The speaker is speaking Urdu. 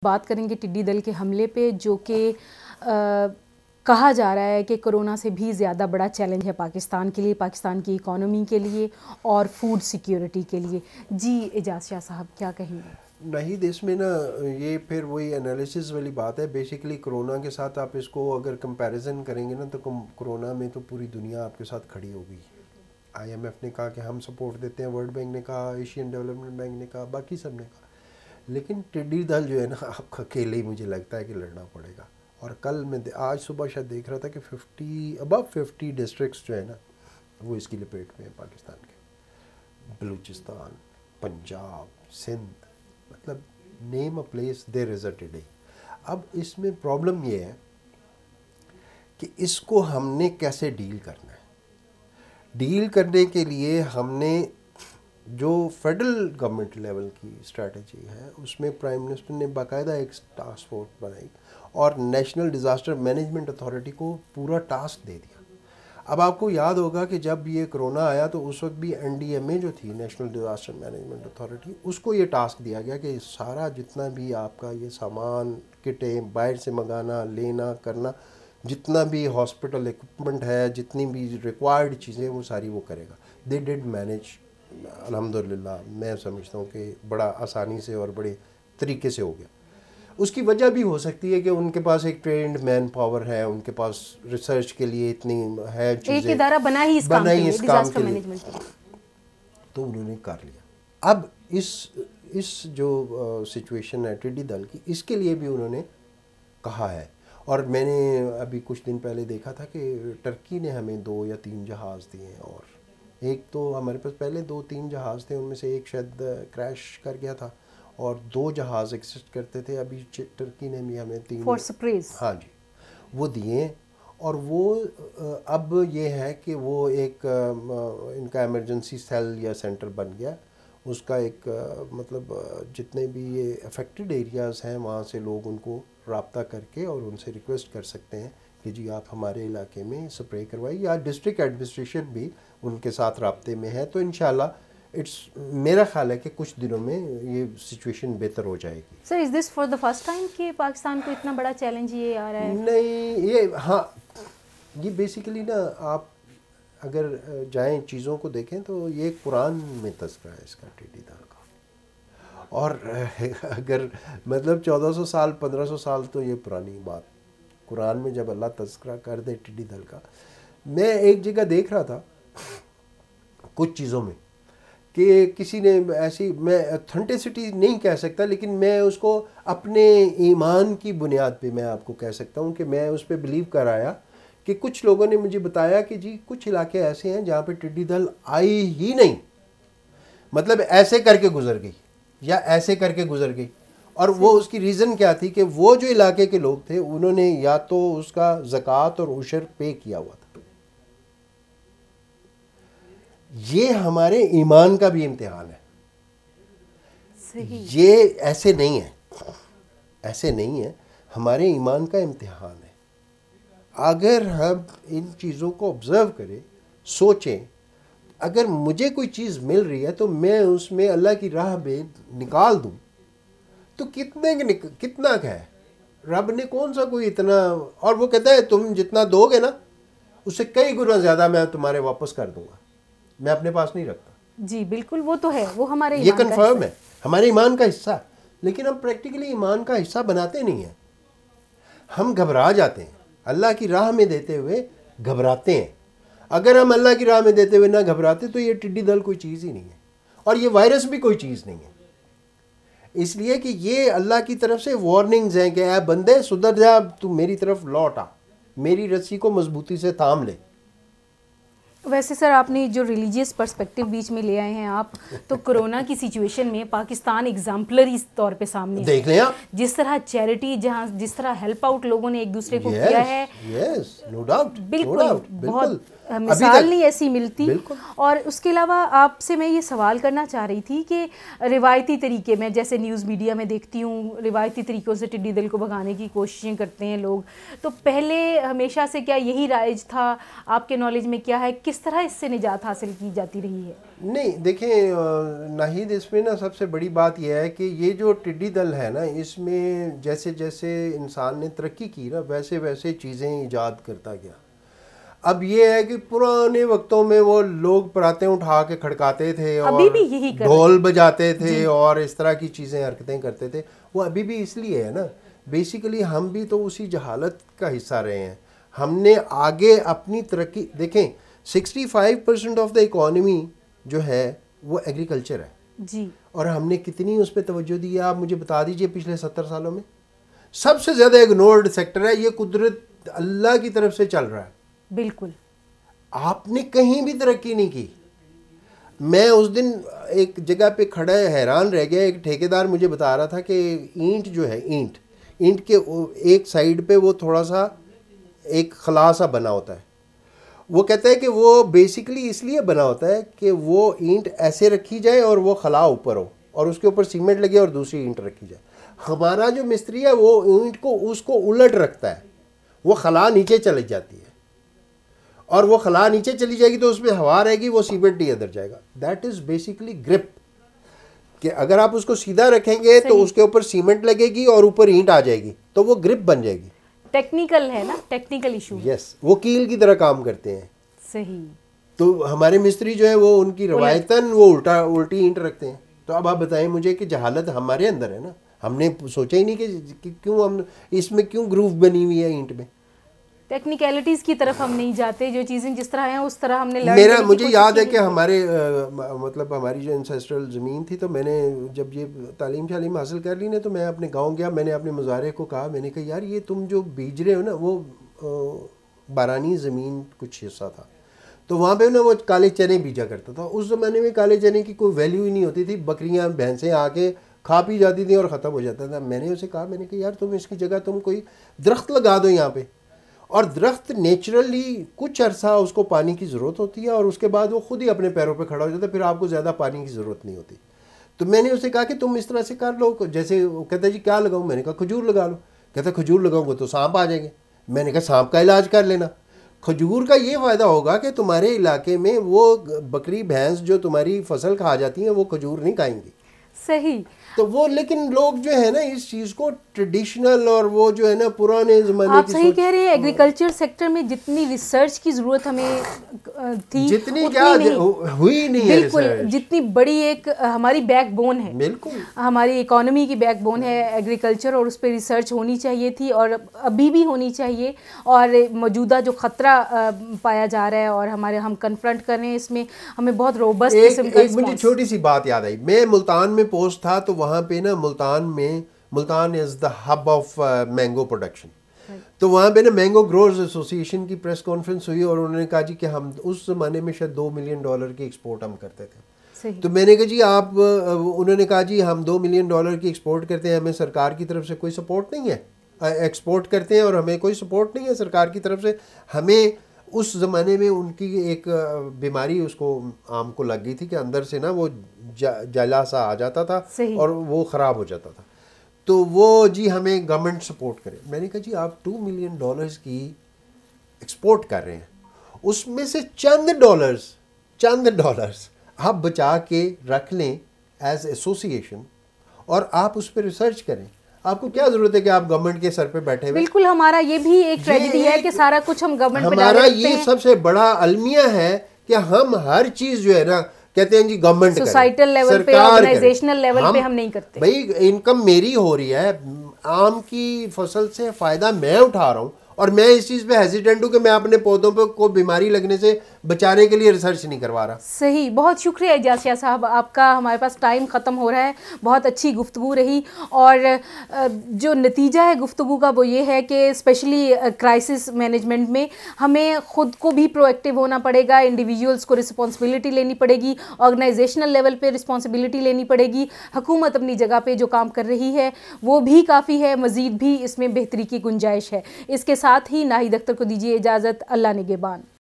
بات کریں گے ٹڈی دل کے حملے پہ، جو کہ کہا جا رہا ہے کہ کرونا سے بھی زیادہ بڑا چیلنج ہے پاکستان کے لیے، پاکستان کی اکانومی کے لیے اور فوڈ سیکیورٹی کے لیے۔ جی اعجاز شاہ صاحب کیا کہیں گے؟ نہیں، اس میں نا یہ پھر وہی انالیسس والی بات ہے۔ بیسیکلی کرونا کے ساتھ آپ اس کو اگر کمپیریزن کریں گے نا تو کرونا میں تو پوری دنیا آپ کے ساتھ کھڑی ہوگی۔ IMF نے کہا کہ ہم سپورٹ دیتے ہیں، ورلڈ بینک نے کہا، ایشین ڈیولپمنٹ بینک نے کہا، باقی سب نے کہا، لیکن ٹڈی دل جو ہے نا آپ کا اکیلے ہی مجھے لگتا ہے کہ لڑنا پڑے گا۔ اور کل میں آج صبح شاید دیکھ رہا تھا کہ 50 ڈسٹرکٹس جو ہے نا وہ اس کی لپیٹ میں ہیں پاکستان کے، بلوچستان، پنجاب، سندھ، مطلب نیم اے پلیس دیر از اے ٹڈی۔ اب اس میں پرابلم یہ ہے کہ اس کو ہم نے کیسے ڈیل کرنا ہے۔ ڈیل کرنے کے لیے ہم نے جو فیڈرل گورنمنٹ لیول کی اسٹریٹجی ہے اس میں پرائم منسٹر نے باقاعدہ ایک ٹاسک فورس بنائی اور نیشنل ڈیزاسٹر مینجمنٹ اتھارٹی کو پورا ٹاسک دے دیا۔ اب آپ کو یاد ہوگا کہ جب یہ کرونا آیا تو اس وقت بھی NDMA جو تھی، نیشنل ڈیزاسٹر مینجمنٹ اتھارٹی، اس کو یہ ٹاسک دیا گیا کہ سارا جتنا بھی آپ کا یہ سامان، کٹیں باہر سے منگانا، لینا، کرنا، جتنا بھی ہاسپٹل ایکوپمنٹ ہے، جتنی بھی ریکوائرڈ چیزیں وہ ساری وہ کرے گا۔ دے ڈڈ مینیج، الحمدللہ میں سمجھتا ہوں کہ بڑا آسانی سے اور بڑے طریقے سے ہو گیا۔ اس کی وجہ بھی ہو سکتی ہے کہ ان کے پاس ایک ٹرینڈ مین پاور ہے، ان کے پاس ریسرچ کے لیے اتنی ہے چیزیں، ایک ادارہ بنا ہی اس کام کے لیے، ڈیزاسٹر مینجمنٹ، تو انہوں نے کر لیا۔ اب اس جو سچویشن ہے ٹڈی دل کی، اس کے لیے بھی انہوں نے کہا ہے، اور میں نے ابھی کچھ دن پہلے دیکھا تھا کہ ٹرکی نے ہمیں 2 یا 3 جہاز دیے ہیں، اور ایک تو ہمارے پاس پہلے 2-3 جہاز تھے، ان میں سے ایک شاید کریش کر گیا تھا اور 2 جہاز ایکسسٹ کرتے تھے۔ ابھی ٹرکی نے بھی ہمیں 3 فورس پریز، ہاں جی، وہ دیے ہیں، اور وہ اب یہ ہے کہ وہ ایک ان کا ایمرجنسی سیل یا سینٹر بن گیا۔ اس کا ایک مطلب جتنے بھی یہ افیکٹڈ ایریاز ہیں وہاں سے لوگ ان کو رابطہ کر کے اور ان سے ریکویسٹ کر سکتے ہیں کہ جی آپ ہمارے علاقے میں سپرے کروائیے، یا ڈسٹرکٹ ایڈمنسٹریشن بھی ان کے ساتھ رابطے میں ہے۔ تو انشاءاللہ میرا خیال ہے کہ کچھ دنوں میں یہ سچویشن بہتر ہو جائے گی۔ Sir is this for the first time کہ پاکستان کو اتنا بڑا چیلنج یہ آ رہا ہے؟ نہیں، یہ ہاں، یہ بیسیکلی نا آپ اگر جائیں چیزوں کو دیکھیں تو یہ قرآن میں تذکرہ ہے اس کا، ٹڈی دل کا، اور اگر مطلب 1400 سال 1500 سال تو یہ پرانی بات قرآن میں جب اللہ تذکرہ کر دے ٹڈی دل کا۔ میں ایک جگہ دیکھ رہا تھا کچھ چیزوں میں کہ کسی نے ایسی، میں اتھینٹسٹی نہیں کہہ سکتا لیکن میں اس کو اپنے ایمان کی بنیاد پہ میں آپ کو کہہ سکتا ہوں کہ میں اس پہ بلیو کر آیا کہ کچھ لوگوں نے مجھے بتایا کہ جی کچھ علاقے ایسے ہیں جہاں پہ ٹڈی دل آئی ہی نہیں، مطلب ایسے کر کے گزر گئی یا ایسے کر کے گزر گئی، اور وہ اس کی ریزن کیا تھی کہ وہ جو علاقے کے لوگ تھے انہوں نے یا تو اس کا زکوٰۃ اور عشر پے کیا ہوا تھا۔ یہ ہمارے ایمان کا بھی امتحان ہے، یہ ایسے نہیں ہے، ایسے نہیں ہے، ہمارے ایمان کا امتحان ہے۔ اگر ہم ان چیزوں کو آبزرو کریں، سوچیں، اگر مجھے کوئی چیز مل رہی ہے تو میں اس میں اللہ کی راہ میں نکال دوں تو کتنا کا ہے؟ رب نے کون سا کوئی اتنا، اور وہ کہتا ہے تم جتنا دو گے نا اس سے کئی گنا زیادہ میں تمہارے واپس کر دوں گا، میں اپنے پاس نہیں رکھتا۔ جی بالکل، وہ تو ہے، وہ ہمارے یہ کنفرم ہے، ہمارے ایمان کا حصہ، لیکن ہم پریکٹیکلی ایمان کا حصہ بناتے نہیں ہیں، ہم گھبرا جاتے ہیں، اللہ کی راہ میں دیتے ہوئے گھبراتے ہیں۔ اگر ہم اللہ کی راہ میں دیتے ہوئے نہ گھبراتے تو یہ ٹڈی دل کوئی چیز ہی نہیں ہے، اور یہ وائرس بھی کوئی چیز نہیں ہے، اس لیے کہ یہ اللہ کی طرف سے وارننگز ہیں کہ اے بندے سدھر جا، تو میری طرف لوٹ آ، میری رسی کو مضبوطی سے تھام لے۔ ویسے سر آپ نے جو ریلیجیس پرسپیکٹیو بیچ میں لے آئے ہیں آپ، تو کرونا کی سچویشن میں پاکستان ایگزامپلری طور پہ سامنے دیکھ لیں آپ، جس طرح چیریٹی، جس طرح ہیلپ آؤٹ لوگوں نے ایک دوسرے کو کیا ہے، یس نو ڈاؤٹ، بالکل بہت مثال نہیں ایسی ملتی. اور اس کے علاوہ آپ سے میں یہ سوال کرنا چاہ رہی تھی کہ روایتی طریقے میں جیسے نیوز میڈیا میں دیکھتی ہوں روایتی طریقوں سے ٹڈی دل کو بھگانے کی کوششیں کرتے ہیں لوگ, تو پہلے ہمیشہ سے کیا یہی رائج تھا؟ آپ کے نالج میں کیا ہے, کس طرح اس سے نجات حاصل کی جاتی رہی ہے؟ نہیں دیکھیں ناہید, اس میں نا سب سے بڑی بات یہ ہے کہ یہ جو ٹڈی دل ہے نا, اس میں جیسے جیسے انسان نے ترقی کی نا ویسے ویسے چیزیں ایجاد کرتا گیا. اب یہ ہے کہ پرانے وقتوں میں وہ لوگ پراتیں اٹھا کے کھڑکاتے تھے اور ڈھول بجاتے تھے اور اس طرح کی چیزیں حرکتیں کرتے تھے, وہ ابھی بھی اس لیے ہے نا. بیسیکلی ہم بھی تو اسی جہالت کا حصہ رہے ہیں. ہم نے آگے اپنی ترقی دیکھیں 65% آف دا اکانومی جو ہے وہ ایگریکلچر ہے جی, اور ہم نے کتنی اس پہ توجہ دی ہے آپ مجھے بتا دیجئے پچھلے 70 سالوں میں. سب سے زیادہ اگنورڈ سیکٹر ہے, یہ قدرت اللہ کی طرف سے چل رہا ہے. بالکل, آپ نے کہیں بھی ترقی نہیں کی. میں اس دن ایک جگہ پہ کھڑا حیران رہ گیا, ایک ٹھیکیدار مجھے بتا رہا تھا کہ اینٹ جو ہے اینٹ کے ایک سائیڈ پہ وہ تھوڑا سا ایک خلا سا بنا ہوتا ہے. وہ کہتا ہے کہ وہ بیسیکلی اس لیے بنا ہوتا ہے کہ وہ اینٹ ایسے رکھی جائے اور وہ خلا اوپر ہو اور اس کے اوپر سیمنٹ لگے اور دوسری اینٹ رکھی جائے. ہمارا جو مستری ہے وہ اینٹ کو اس کو الٹ رکھتا ہے, وہ خلا نیچے چلی جاتی ہے اور وہ خلا نیچے چلی جائے گی تو اس میں ہوا رہے گی, وہ سیمنٹ نہیں اندر جائے گا. دیٹ از بیسیکلی گرپ, کہ اگر آپ اس کو سیدھا رکھیں گے تو اس کے اوپر سیمنٹ لگے گی اور اوپر اینٹ آ جائے گی تو وہ گرپ بن جائے گی. ٹیکنیکل ہے نا, ٹیکنیکل ایشو. یس, وہ کیل کی طرح کام کرتے ہیں. صحیح. تو ہمارے مستری جو ہے وہ ان کی روایتاً وہ الٹی اینٹ رکھتے ہیں. تو اب آپ بتائیں مجھے کہ جہالت ہمارے اندر ہے نا, ہم نے سوچا ہی نہیں کہ کیوں ہم اس میں کیوں گروف بنی ہوئی ہے اینٹ میں. ٹیکنیکلٹیز کی طرف ہم نہیں جاتے, جو چیزیں جس طرح ہیں اس طرح ہم نے مجھے یاد ہے کہ ہمارے مطلب ہماری جو انسیسٹرل زمین تھی, تو میں نے جب یہ تعلیم شعلیم حاصل کر لی نا تو میں اپنے گاؤں گیا, میں نے اپنے مزارے کو کہا, میں نے کہا یار یہ تم جو بیج رہے ہو نا وہ بارانی زمین کچھ حصہ تھا, تو وہاں پہ نا وہ کالے چنے بیجا کرتا تھا. اس زمانے میں کالے چنے کی کوئی ویلیو ہی نہیں ہوتی تھی, بکریاں بھینسیں آ کے کھا پی جاتی تھیں اور ختم ہو جاتا تھا. میں نے اسے کہا, میں نے کہا یار تم اس کی جگہ تم کوئی درخت لگا دو یہاں پہ, اور درخت نیچرلی کچھ عرصہ اس کو پانی کی ضرورت ہوتی ہے اور اس کے بعد وہ خود ہی اپنے پیروں پہ کھڑا ہو جاتا ہے, پھر آپ کو زیادہ پانی کی ضرورت نہیں ہوتی. تو میں نے اسے کہا کہ تم اس طرح سے کر لو, جیسے وہ کہتا ہے جی کیا لگاؤں, میں نے کہا کھجور لگا لو. کہتا ہے کھجور لگاؤں گے تو سانپ آ جائیں گے. میں نے کہا سانپ کا علاج کر لینا. کھجور کا یہ فائدہ ہوگا کہ تمہارے علاقے میں وہ بکری بھینس جو تمہاری فصل کھا جاتی ہیں وہ کھجور نہیں کھائیں گی. صحیح. تو وہ لیکن لوگ جو ہے نا اس چیز کو ٹریڈیشنل اور وہ جو ہے نا پرانے زمانے کی, آپ صحیح کہہ رہے ہیں, ایگریکلچر سیکٹر میں جتنی ریسرچ کی ضرورت ہمیں تھی جتنی کیا ہوئی نہیں ہے. بالکل, جتنی بڑی ایک ہماری بیک بون ہے, بالکل ہماری اکانومی کی بیک بون ہے ایگریکلچر, اور اس پہ ریسرچ ہونی چاہیے تھی اور ابھی بھی ہونی چاہیے. اور موجودہ جو خطرہ پایا جا رہا ہے اور ہم کنفرنٹ کر رہے ہیں, اس میں ہمیں بہت روبسٹ قسم کا. مجھے چھوٹی سی بات یاد آئی, میں ملتان میں پوسٹ تھا تو وہاں پہ نا Multan is the hub of mango production. تو وہاں پہ نا مینگو گروز ایسوسی ایشن کی پریس کانفرنس ہوئی اور انہوں نے کہا جی کہ ہم اس زمانے میں شاید $2 ملین کی ایکسپورٹ ہم کرتے تھے. تو میں نے کہا جی آپ, انہوں نے کہا جی ہم $2 ملین کی ایکسپورٹ کرتے ہیں, ہمیں سرکار کی طرف سے کوئی سپورٹ نہیں ہے. ایکسپورٹ کرتے ہیں اور ہمیں کوئی سپورٹ نہیں ہے سرکار کی طرف سے. ہمیں اس زمانے میں ان کی ایک بیماری اس کو آم کو لگ گئی تھی کہ اندر سے نا وہ جلا سا آ جاتا تھا اور وہ خراب ہو جاتا تھا. تو وہ جی ہمیں گورنمنٹ سپورٹ کرے. میں نے کہا جی آپ $2 ملین کی ایکسپورٹ کر رہے ہیں, اس میں سے چند ڈالرز آپ بچا کے رکھ لیں ایز ایسوسی ایشن اور آپ اس پہ ریسرچ کریں. آپ کو کیا ضرورت ہے کہ آپ گورنمنٹ کے سر پہ بیٹھے ہوئے. بالکل, ہمارا یہ بھی ایک ٹریجڈی ہے کہ سارا کچھ ہم گورنمنٹ پہ ڈال دیتے ہیں. ہمارا یہ سب سے بڑا المیہ ہے کہ ہم ہر چیز جو ہے نا کہتے ہیں جی گورنمنٹ کرے, سوسائٹل لیول پہ, آرگنائزیشنل لیول پہ ہم نہیں کرتے. بھائی انکم میری ہو رہی ہے, آم کی فصل سے فائدہ میں اٹھا رہا ہوں اور میں اس چیز پہ ہیزیٹنٹ ہوں کہ میں اپنے پودوں پہ کو بیماری لگنے سے بچانے کے لیے ریسرچ نہیں کروا رہا. صحیح, بہت شکریہ اعجاز شاہ صاحب آپ کا. ہمارے پاس ٹائم ختم ہو رہا ہے. بہت اچھی گفتگو رہی اور جو نتیجہ ہے گفتگو کا وہ یہ ہے کہ اسپیشلی کرائسس مینجمنٹ میں ہمیں خود کو بھی پرو ایکٹیو ہونا پڑے گا, انڈیویجولس کو رسپانسبلٹی لینی پڑے گی, آرگنائزیشنل لیول پہ رسپانسبلٹی لینی پڑے گی. حکومت اپنی جگہ پہ جو کام کر رہی ہے وہ بھی کافی ہے, مزید بھی اس میں بہتری کی گنجائش ہے. اس کے ساتھ ہی ناہید اختر کو دیجیے اجازت. اللہ نگہبان.